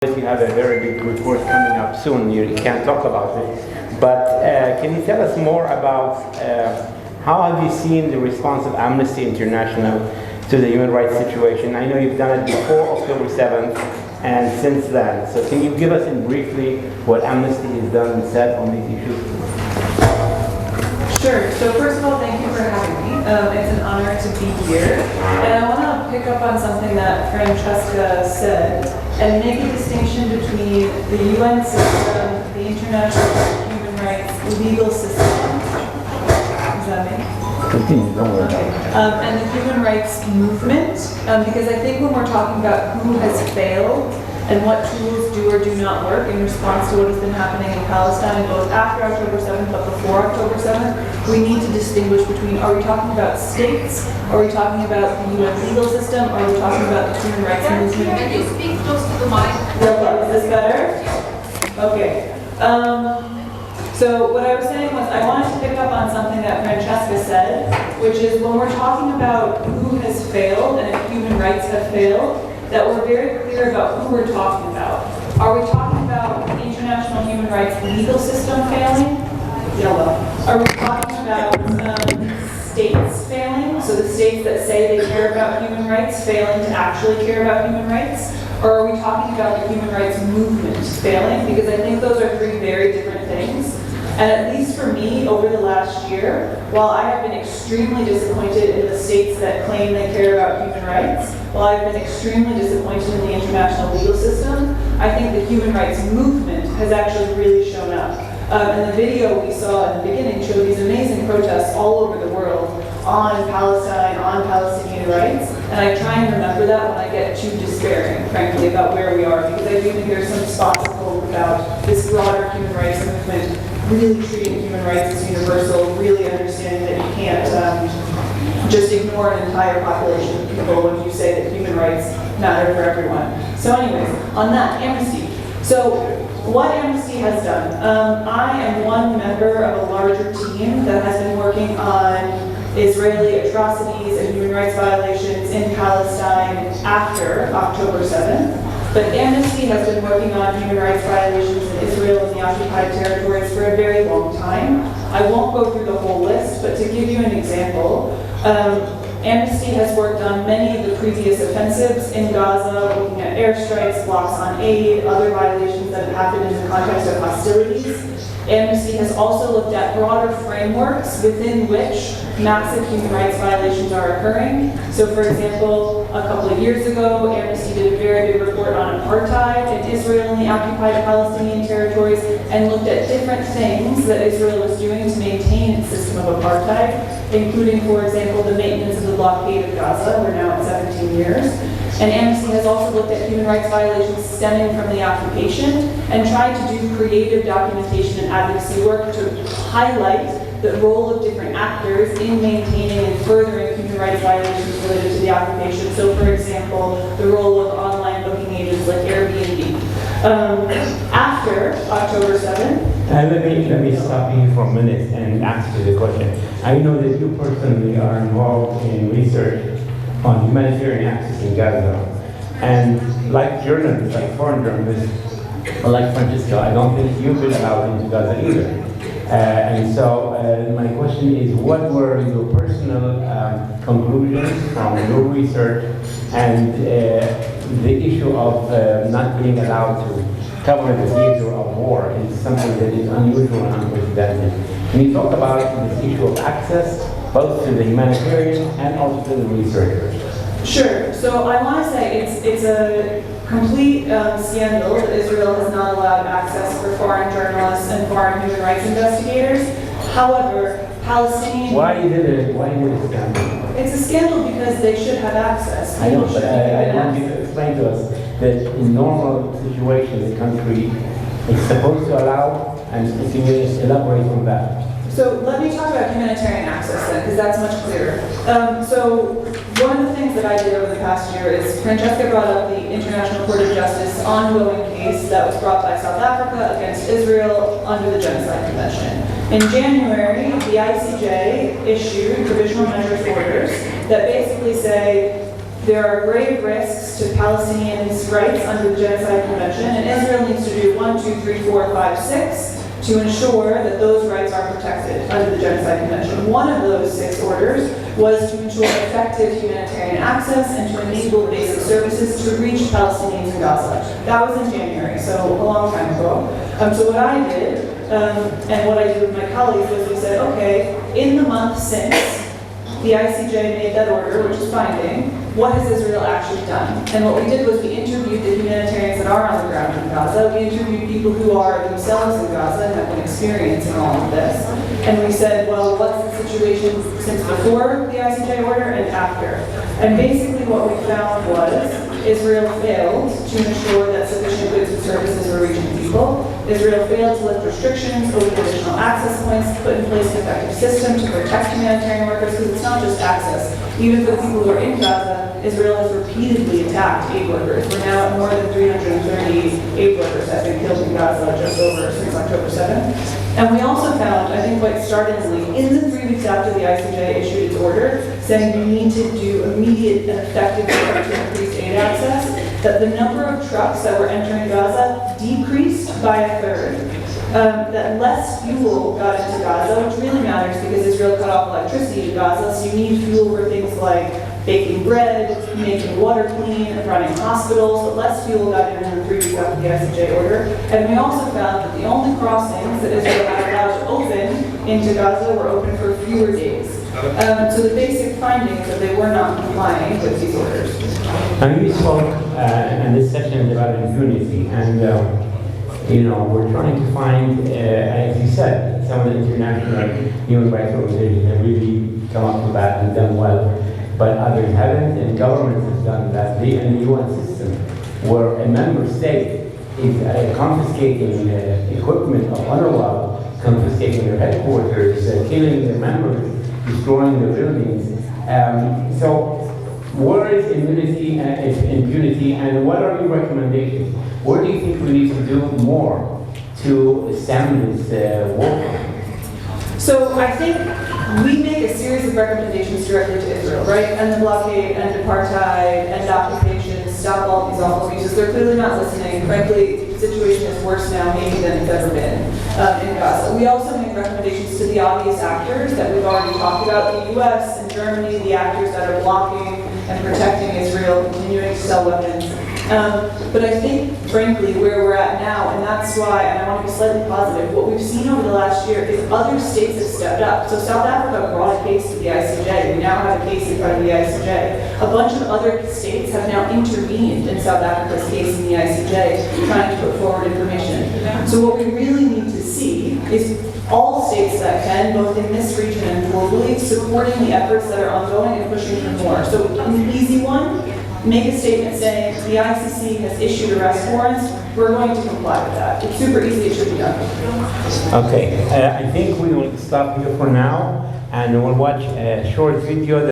You have a very big report coming up soon. You can't talk about it, but can you tell us more about how have you seen the response of Amnesty International to the human rights situation? I know you've done it before October 7th and since then. So can you give us in briefly what Amnesty has done and said on these issues? Sure. So first of all, thank you for having me. It's an honor to be here. And I want to pick up on something that Francesca said and make a distinction between the UN system, the international human rights legal system. Is that me? Continue, don't worry. Okay. And the human rights movement, because I think when we're talking about who has failed and what tools do or do not work in response to what has been happening in Palestine, both after October 7th but before October 7th, we need to distinguish between, are we talking about states, are we talking about the UN legal system, or are we talking about the human rights movement? Can you speak close to the mic? Is this better? Okay. So what I was saying was I wanted to pick up on something that Francesca said, which is when we're talking about who has failed and if human rights have failed, that we're very clear about who we're talking about. Are we talking about the international human rights legal system failing? Yellow. Are we talking about states failing? So the states that say they care about human rights failing to actually care about human rights? Or are we talking about the human rights movement failing? Because I think those are three very different things. And at least for me, over the last year, while I have been extremely disappointed in the states that claim they care about human rights, while I've been extremely disappointed in the international legal system, I think the human rights movement has actually really shown up. And the video we saw in the beginning showed these amazing protests all over the world on Palestine, on Palestinian rights. And I try and remember that when I get too despairing, frankly, about where we are, because I do think there's some spots of hope about this broader human rights movement really treating human rights as universal, really understanding that you can't just ignore an entire population of people when you say that human rights matter for everyone. So anyways, on that, Amnesty. So what Amnesty has done, I am one member of a larger team that has been working on Israeli atrocities and human rights violations in Palestine after October 7th. But Amnesty has been working on human rights violations in Israel and the occupied territories for a very long time. I won't go through the whole list, but to give you an example, Amnesty has worked on many of the previous offensives in Gaza, looking at airstrikes, blocks on aid, other violations that have happened in the context of hostilities. Amnesty has also looked at broader frameworks within which massive human rights violations are occurring. So for example, a couple of years ago, Amnesty did a very big report on apartheid in Israel and the occupied Palestinian territories and looked at different things that Israel was doing to maintain its system of apartheid, including, for example, the maintenance of the blockade of Gaza. We're now at 17 years. And Amnesty has also looked at human rights violations stemming from the occupation and tried to do creative documentation and advocacy work to highlight the role of different actors in maintaining and furthering human rights violations related to the occupation. So for example, the role of online booking agents like Airbnb. After October 7th, let me stop you for a minute and ask you the question. I know that you personally are involved in research on humanitarian access in Gaza. And like journalists, like foreign journalists, like Francesca, I don't think you've been allowed into Gaza either. And so my question is, what were your personal conclusions from your research and the issue of not being allowed to cover the theater of war is something that is unusual and unprecedented. Can you talk about this issue of access, both to the humanitarian and also to the researchers? Sure. So I want to say it's a complete scandal that Israel has not allowed access for foreign journalists and foreign human rights investigators. However, Palestinian... Why is it a scandal? It's a scandal because they should have access. I know, but I want you to explain to us that in normal situations the country is supposed to allow, and can you elaborate on that? So let me talk about humanitarian access then, because that's much clearer. So one of the things that I did over the past year is Francesca brought up the International Court of Justice ongoing case that was brought by South Africa against Israel under the Genocide Convention. In January, the ICJ issued provisional measures orders that basically say there are grave risks to Palestinians' rights under the Genocide Convention, and Israel needs to do 1, 2, 3, 4, 5, 6 to ensure that those rights are protected under the Genocide Convention. One of those 6 orders was to ensure effective humanitarian access and to enable basic services to reach Palestinians in Gaza. That was in January, so a long time ago. So what I did, and what I did with my colleagues, was we said, okay, in the month since the ICJ made that order, which is binding, what has Israel actually done? And what we did was we interviewed the humanitarians that are on the ground in Gaza. We interviewed people who are themselves in Gaza and have been experiencing all of this. And we said, well, what's the situation since before the ICJ order and after? And basically what we found was Israel failed to ensure that sufficient goods and services were reaching people. Israel failed to lift restrictions, open additional access points, put in place an effective system to protect humanitarian workers, because it's not just access. Even for the people who are in Gaza, Israel has repeatedly attacked aid workers. We're now at more than 330 aid workers that have been killed in Gaza just over since October 7th. And we also found, I think quite startlingly, in the 3 weeks after the ICJ issued its order, saying you need to do immediate and effective work to increase aid access, that the number of trucks that were entering Gaza decreased by 1/3. That less fuel got into Gaza, which really matters because Israel cut off electricity to Gaza, so you need fuel for things like baking bread, making water clean, running hospitals, but less fuel got in the 3 weeks after the ICJ order. And we also found that the only crossings that Israel had allowed to open into Gaza were open for fewer days. So the basic finding is that they were not complying with these orders. And you spoke in this session about impunity, and we're trying to find, as you said, some of the international human rights organizations have really come up to that and done well, but others haven't, and governments have done that. And the UN system, where a member state is confiscating equipment of UNRWA, confiscating their headquarters, killing their members, destroying their buildings. So where is impunity, and what are your recommendations? What do you think we need to do more to stem this war? So I think we make a series of recommendations directly to Israel, right? End the blockade, end apartheid, end occupation, stop all these awful abuses. They're clearly not listening. Frankly, the situation is worse now maybe than it's ever been in Gaza. We also make recommendations to the obvious actors that we've already talked about, the US and Germany, the actors that are blocking and protecting Israel, continuing to sell weapons. But I think, frankly, where we're at now, and that's why, and I want to be slightly positive, what we've seen over the last year is other states have stepped up. So South Africa brought a case to the ICJ. We now have a case in front of the ICJ. A bunch of other states have now intervened in South Africa's case in the ICJ, trying to put forward information. So what we really need to see is all states that can, both in this region and globally, supporting the efforts that are ongoing and pushing for more. So an easy one, make a statement saying the ICC has issued arrest warrants, we're going to comply with that. It's super easy, it should be done. Okay, I think we will stop here for now, and we'll watch a short video.